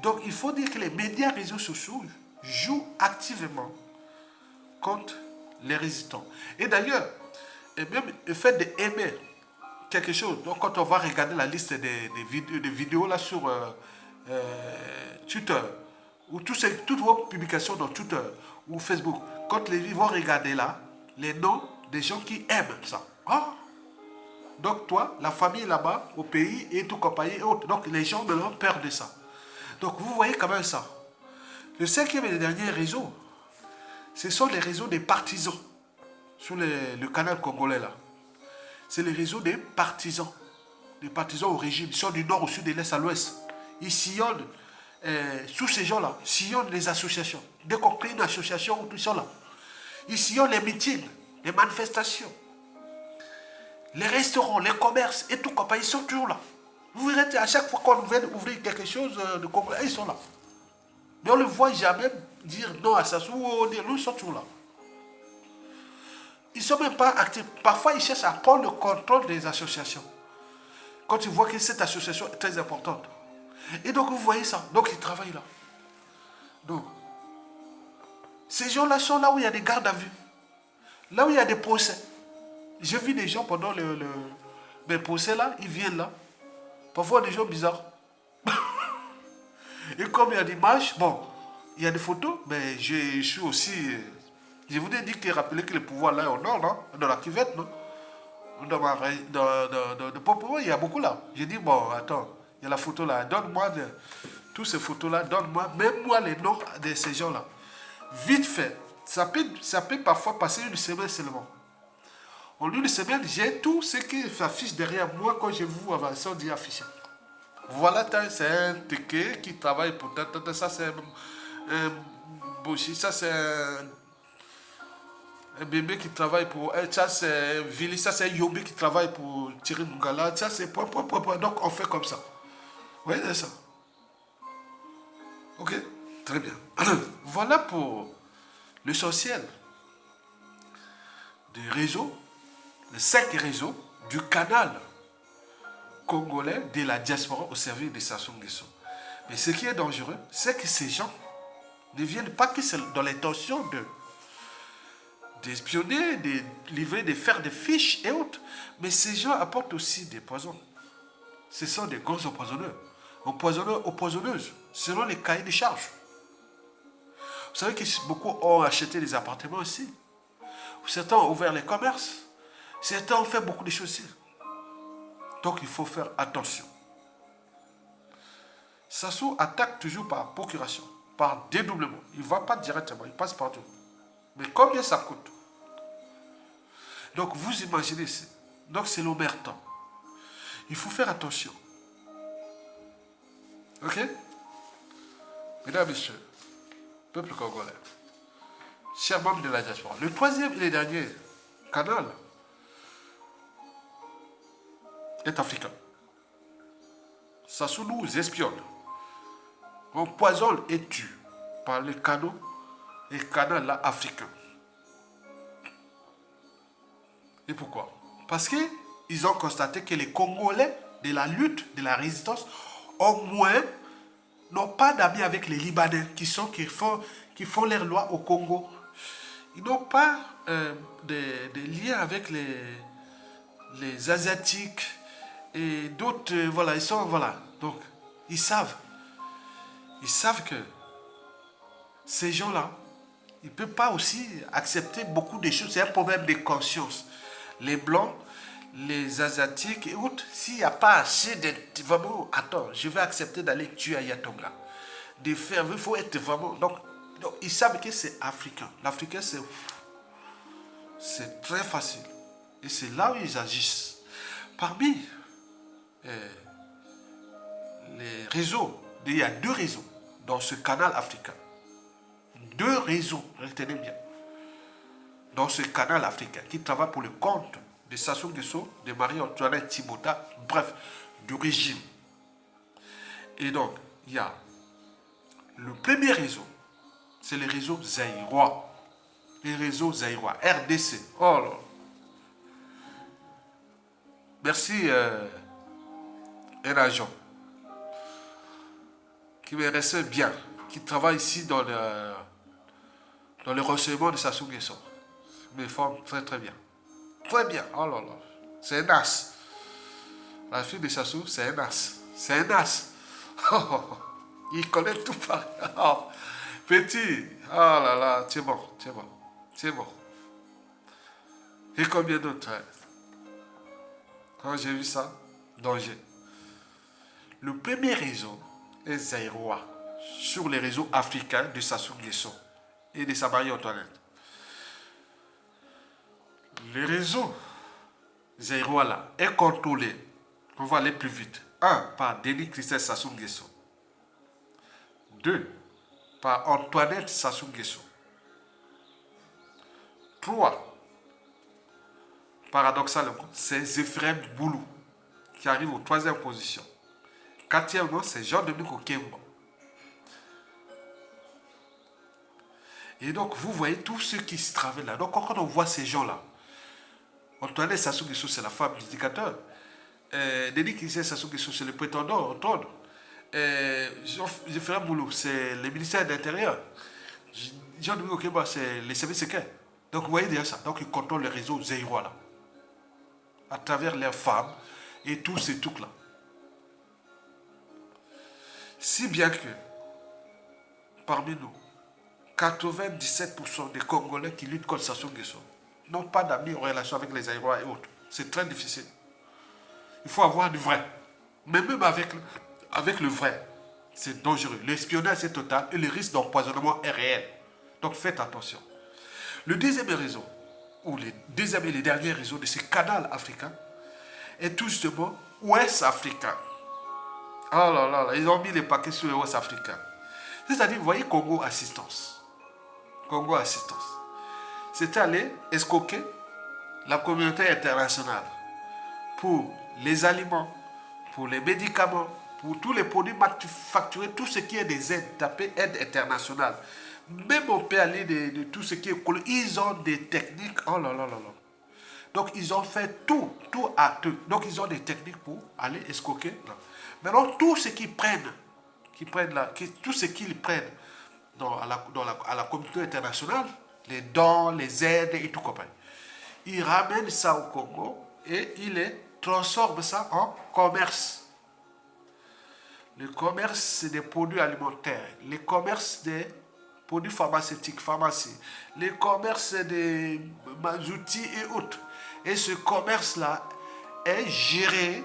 Donc, il faut dire que les médias réseaux sociaux jouent activement contre les résistants. Et d'ailleurs, même le fait d'aimer quelque chose, donc quand on va regarder la liste des vidéos là sur Twitter, ou toutes vos publications dans Twitter ou Facebook, quand les gens vont regarder là, les noms des gens qui aiment ça. Ah! Donc toi, la famille là-bas, au pays et tout compagnie et autres. Donc les gens ont peur de ça. Donc vous voyez quand même ça. Le cinquième et le dernier réseau, ce sont les réseaux des partisans sur le canal congolais là. C'est les réseaux des partisans au régime. Ils sont du nord au sud, de l'est à l'ouest. Ils sillonnent, sous ces gens-là, sillonnent les associations. Dès qu'on crée une association, ils sont là. Ils sillonnent les meetings, les manifestations, les restaurants, les commerces et tout compagnie, ils sont toujours là. Vous verrez, à chaque fois qu'on vient ouvrir quelque chose de congolais, ils sont là. Mais on ne le voit jamais dire non à Sassou ou dire nous, ils sont toujours là. Ils ne sont même pas actifs. Parfois, ils cherchent à prendre le contrôle des associations. Quand ils voient que cette association est très importante. Et donc, vous voyez ça. Donc, ils travaillent là. Donc, ces gens-là sont là où il y a des gardes à vue. Là où il y a des procès. J'ai vu des gens pendant les procès là, ils viennent là. Parfois, des gens bizarres. Et comme il y a des images, bon, il y a des photos, mais je suis aussi... Je vous ai dit que rappeler que le pouvoir là est au nord, non? Dans la cuvette, non? Dans Popo, il y a beaucoup là. J'ai dit, bon, attends, il y a la photo là. Donne-moi toutes ces photos-là, donne-moi, même moi les noms de ces gens-là. Vite fait. Ça peut parfois passer une semaine seulement. En une semaine, j'ai tout ce qui s'affiche derrière moi quand je vous avance dit affiché. Voilà, c'est un ticket qui travaille pour... Ça, c'est un bouchi, ça, c'est un bébé qui travaille pour... Ça, c'est un Vili, ça, c'est un Yobi qui travaille pour tirer Mungala. Ça, c'est... Donc, on fait comme ça. Vous voyez, c'est ça. Ok, très bien. Voilà pour l'essentiel des réseaux, les 5 réseaux du canal congolais de la diaspora au service de Sassou Nguesso. Mais ce qui est dangereux, c'est que ces gens ne viennent pas que dans l'intention d'espionner, de livrer, de faire des fiches et autres. Mais ces gens apportent aussi des poisons. Ce sont des grands empoisonneurs. Empoisonneuses, selon les cahiers de charges. Vous savez que beaucoup ont acheté des appartements aussi. Certains ont ouvert les commerces. Certains ont fait beaucoup de choses aussi. Donc il faut faire attention. Sassou attaque toujours par procuration, par dédoublement. Il ne va pas directement, il passe partout. Mais combien ça coûte? Donc vous imaginez ici. Donc c'est l'omertan. Il faut faire attention. Ok? Mesdames et messieurs, peuple congolais, chers membres de la diaspora, le troisième et le dernier canal est africain. Sassou nous espionne. On poisonne et tue par les canaux et canaux là africains. Et pourquoi? Parce qu'ils ont constaté que les Congolais de la lutte, de la résistance, au moins, n'ont pas d'amis avec les Libanais qui font leur loi au Congo. Ils n'ont pas des liens avec les Asiatiques et d'autres, voilà, ils sont, voilà. Donc, ils savent que ces gens-là, ils ne peuvent pas aussi accepter beaucoup de choses. C'est un problème de conscience. Les Blancs, les Asiatiques et autres, s'il n'y a pas assez de... Vraiment, attends, je vais accepter d'aller tuer Ayatonga. De faire, il faut être vraiment... Donc ils savent que c'est africain. L'Africain, c'est très facile. Et c'est là où ils agissent. Parmi les réseaux, il y a 2 réseaux dans ce canal africain. 2 réseaux, retenez bien, dans ce canal africain, qui travaillent pour le compte de Sassou Nguesso, de Marie-Antoinette Thibauta, bref, du régime. Et donc, il y a le premier réseau, c'est le réseau zaïrois. Le réseau zaïrois, RDC. Oh là. Merci, un agent qui me reste bien, qui travaille ici dans le renseignement de Sassou Nguesso. Il me forme très très bien. Très bien. Oh là là. C'est un as. La fille de Sassou, c'est un as. C'est un as. Il connaît tout par... Oh, petit. Oh là là. C'est bon. C'est bon. C'est bon. Et combien d'autres? Quand j'ai vu ça, danger. Le premier réseau est zaïrois sur les réseaux africains de Sassou Nguesso et de sa Marie-Antoinette. Le réseau zaïrois là est contrôlé, on va aller plus vite. 1. Par Denis Christelle Sassou Nguesso. 2. Par Antoinette Sassou Nguesso. 3. Paradoxalement, c'est Zéphirin Boulou qui arrive aux 3e position. 4e, c'est Jean-Dominique Okembo. Et donc, vous voyez tous ceux qui se travaillent là. Donc, quand on voit ces gens-là, Antoinette Sassou Nguesso, c'est la femme du dictateur. Denis Christelle Sassou Nguesso, c'est le prétendant au trône. Zéphirin Boulou, c'est le ministère de l'Intérieur. Jean-Dominique Okembo, c'est les services secrets. Donc, vous voyez déjà ça. Donc, ils contrôlent le réseau zaïrois là, à travers leurs femmes et tous ces trucs-là. Si bien que, parmi nous, 97% des Congolais qui luttent contre Sassou Nguesso n'ont pas d'amis en relation avec les Zaïrois et autres. C'est très difficile. Il faut avoir du vrai. Mais même avec le vrai, c'est dangereux. L'espionnage est total et le risque d'empoisonnement est réel. Donc faites attention. Le deuxième réseau, ou le deuxième et le dernier réseau de ce canal africain, est tout justement Ouest africain. Oh là là, là, ils ont mis les paquets sur les Ouest africains. C'est-à-dire, vous voyez Congo Assistance. Congo Assistance. C'est aller escroquer la communauté internationale pour les aliments, pour les médicaments, pour tous les produits manufacturés, tout ce qui est des aides, taper aide internationale. Même on peut aller de tout ce qui est... Ils ont des techniques, oh là là là là. Donc ils ont fait tout à tout. Donc ils ont des techniques pour aller escroquer. Maintenant, tout ce qu'ils prennent, tout ce qu'ils prennent à la communauté internationale, les dons, les aides et tout compagnie, ils ramènent ça au Congo et ils les transforment ça en commerce. Le commerce, c'est des produits alimentaires. Le commerce des produits pharmaceutiques, pharmacie. Le commerce des outils et autres. Et ce commerce-là est géré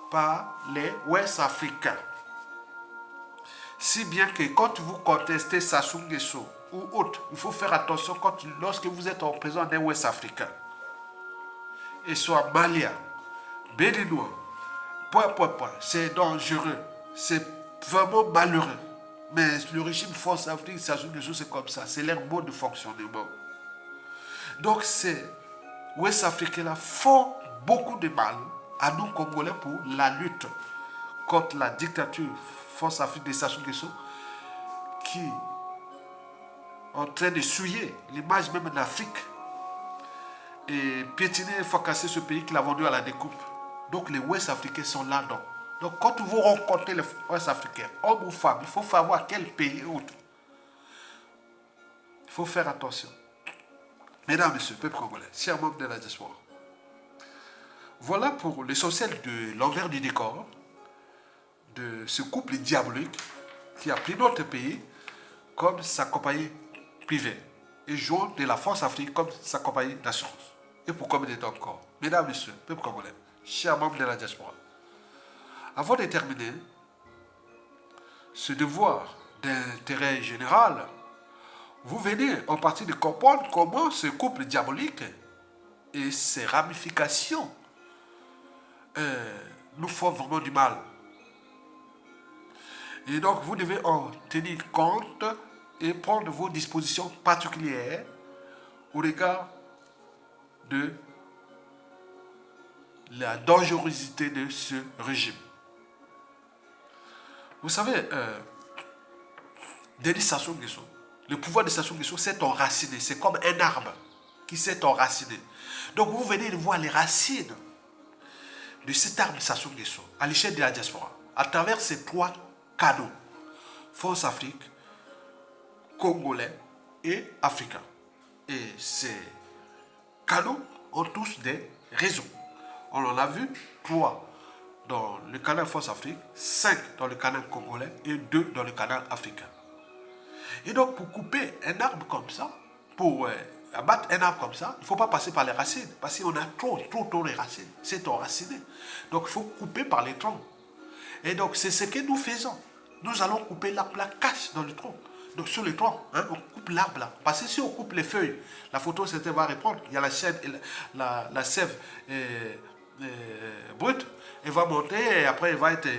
par les Ouest africains. Si bien que quand vous contestez Sassou Nguesso ou autre, il faut faire attention lorsque vous êtes en présence des Ouest africains. Et soit Malien, Béninois, c'est dangereux. C'est vraiment malheureux. Mais le régime Force Afrique, Sassou Nguesso, c'est comme ça. C'est leur mode de fonctionnement. Donc ces Ouest africains-là font beaucoup de mal à nous Congolais pour la lutte contre la dictature Force Afrique de Sassou Nguesso qui est en train de souiller l'image même d'Afrique et piétiner et fracasser ce pays qu'il a vendu à la découpe. Donc les Ouest africains sont là-dedans. Donc quand vous rencontrez les Ouest africains, hommes ou femmes, il faut savoir quel pays est autre. Il faut faire attention. Mesdames, Messieurs, peuple congolais, chers membres de la diaspora, voilà pour l'essentiel de l'envers du décor de ce couple diabolique qui a pris notre pays comme sa compagnie privée et jouant de la force Afrique comme sa compagnie d'assurance. Et pour combien de temps encore? Mesdames, Messieurs, peuple congolais, chers membres de la diaspora, avant de terminer ce devoir d'intérêt général, vous venez en partie de comprendre comment ce couple diabolique et ses ramifications nous font vraiment du mal. Et donc, vous devez en tenir compte et prendre vos dispositions particulières au regard de la dangerosité de ce régime. Vous savez, Denis Sassou Nguesso, le pouvoir de Sassou Nguesso s'est enraciné. C'est comme un arbre qui s'est enraciné. Donc vous venez de voir les racines de cet arbre de Sassou Nguesso à l'échelle de la diaspora, à travers ces 3 canaux, France Afrique, Congolais et Africains. Et ces canaux ont tous des raisons. On en a vu 3 dans le canal France Afrique, 5 dans le canal congolais et 2 dans le canal africain. Et donc, pour couper un arbre comme ça, pour abattre un arbre comme ça, il ne faut pas passer par les racines, parce qu'on a trop les racines, c'est enraciné. Donc, il faut couper par les troncs. Et donc, c'est ce que nous faisons. Nous allons couper l'arbre là, cache dans le tronc. Donc, sur le tronc, hein, on coupe l'arbre là. Parce que si on coupe les feuilles, la photosynthèse va répondre. Il y a la sève, la sève brute, elle va monter et après elle va être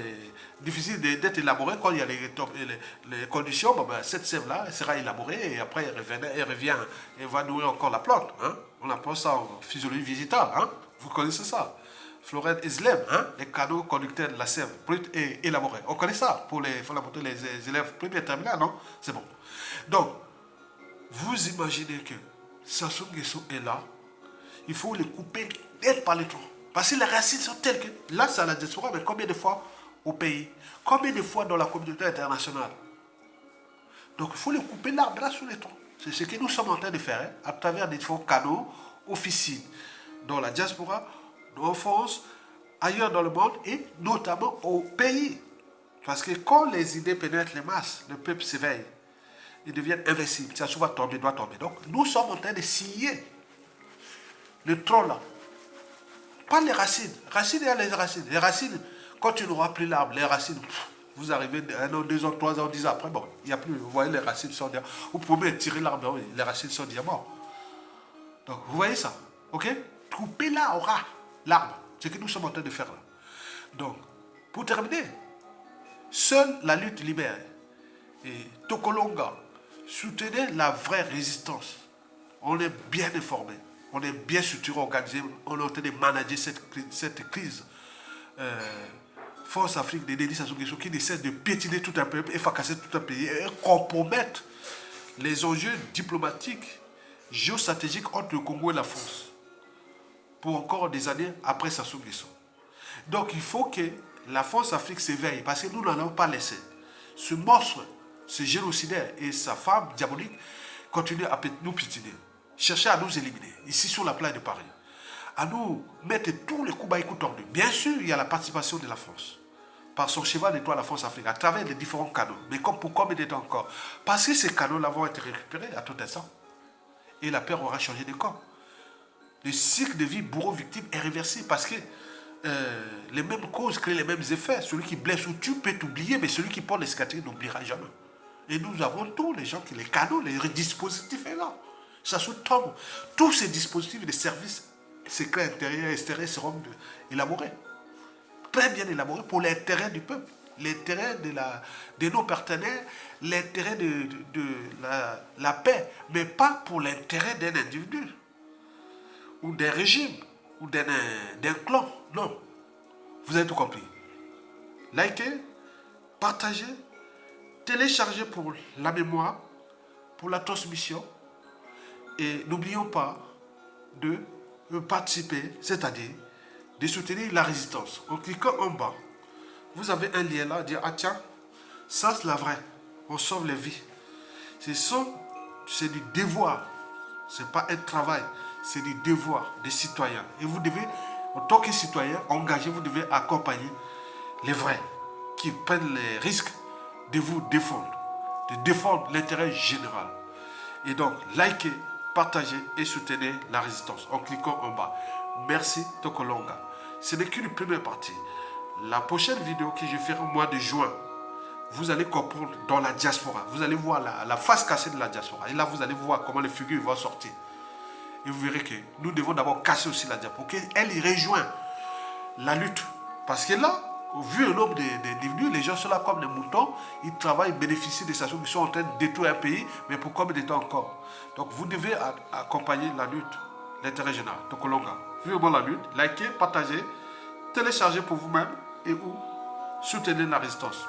difficile d'être élaborée quand il y a les conditions. Bon, ben, cette sève-là elle sera élaborée et après elle revient et va nourrir encore la plante. Hein. On appelle ça en physiologie végétale. Hein. Vous connaissez ça. Florette Islem, hein, les canaux conducteurs de la sève brute et élaborée. On connaît ça pour les élèves première terminale, non? C'est bon. Donc, vous imaginez que Sassou Nguesso est là, il faut le couper net par les troncs. Parce que les racines sont telles que, là c'est à la diaspora, mais combien de fois au pays? Combien de fois dans la communauté internationale? Donc il faut le couper l'arbre là sur les troncs. C'est ce que nous sommes en train de faire, hein, à travers des différents canaux, officines, dans la diaspora, en France, ailleurs dans le monde et notamment au pays. Parce que quand les idées pénètrent les masses, le peuple s'éveille. Ils deviennent invincibles. Ça souvent tomber, doit tomber. Donc nous sommes en train de scier le tronc là. Pas les racines. Racines, il y a les racines. Les racines, quand tu n'auras plus l'arbre, les racines, vous arrivez 1 an, 2 ans, 3 ans, 10 ans après, bon, il n'y a plus. Vous voyez, les racines sont déjà. Vous pouvez tirer l'arbre, oui, les racines sont déjà mortes. Donc, vous voyez ça, ok? Couper là, aura l'arbre. C'est ce que nous sommes en train de faire là. Donc, pour terminer, seule la lutte libère. Et Tokolonga, soutenez la vraie résistance. On est bien informé. On est bien structuré, organisé, on est en train de manager cette crise. Force Afrique de Denis Sassou Nguesso qui ne cesse de piétiner tout un peuple et fracasser tout un pays et compromettre les enjeux diplomatiques, géostratégiques entre le Congo et la France pour encore des années après Sassou Nguesso. Donc il faut que la France Afrique s'éveille parce que nous n'allons pas laisser ce monstre, ce génocidaire et sa femme diabolique continuer à nous piétiner. Chercher à nous éliminer, ici sur la place de Paris, à nous mettre tous les coups bas et coups tordus. Bien sûr, il y a la participation de la France, par son cheval d'étoile, la France Afrique, à travers les différents canaux. Mais pour combien de temps encore? Parce que ces canaux-là vont être récupérés à tout instant. Et la paix aura changé de camp. Le cycle de vie bourreau-victime est réversible parce que les mêmes causes créent les mêmes effets. Celui qui blesse ou tue peut t'oublier, mais celui qui porte les cicatrices n'oubliera jamais. Et nous avons tous les gens, les canaux, les dispositifs sont là. Ça sous-tombe. Tous ces dispositifs de services secrets intérieurs et extérieurs seront élaborés. Très bien élaborés pour l'intérêt du peuple, l'intérêt de nos partenaires, l'intérêt de la paix, mais pas pour l'intérêt d'un individu, ou d'un régime, ou d'un clan. Non. Vous avez tout compris. Likez, partagez, téléchargez pour la mémoire, pour la transmission. Et n'oublions pas de participer, c'est-à-dire de soutenir la résistance. En cliquant en bas, vous avez un lien là, dire, ah tiens, ça c'est la vraie, on sauve les vies. C'est du devoir Ce n'est pas un travail, c'est des devoirs des citoyens. Et vous devez, en tant que citoyen engagé, vous devez accompagner les vrais qui prennent les risques de vous défendre, de défendre l'intérêt général. Et donc, likez, partagez et soutenez la résistance en cliquant en bas. Merci Tokolonga. Ce n'est qu'une première partie. La prochaine vidéo que je ferai au mois de juin, vous allez comprendre dans la diaspora. Vous allez voir la face cachée de la diaspora. Et là, vous allez voir comment les figures vont sortir. Et vous verrez que nous devons d'abord casser aussi la diaspora pour qu'elle y rejoigne la lutte. Parce que là, vu le nombre d'individus, les gens sont là comme des moutons, ils travaillent, ils bénéficient des stations qui sont en train de détruire un pays, mais pour combien de temps encore? Donc vous devez accompagner la lutte, l'intérêt général. Donc vivement la lutte, likez, partagez, téléchargez pour vous-même et ou soutenez la résistance.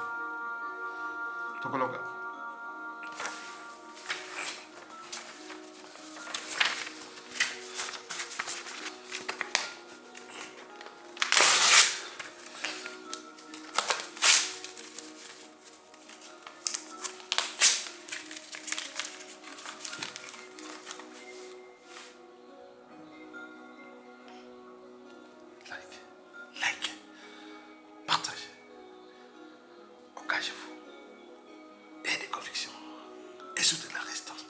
Tokolonga. Like, partagez, engagez-vous, et des convictions, et soutenez la résistance.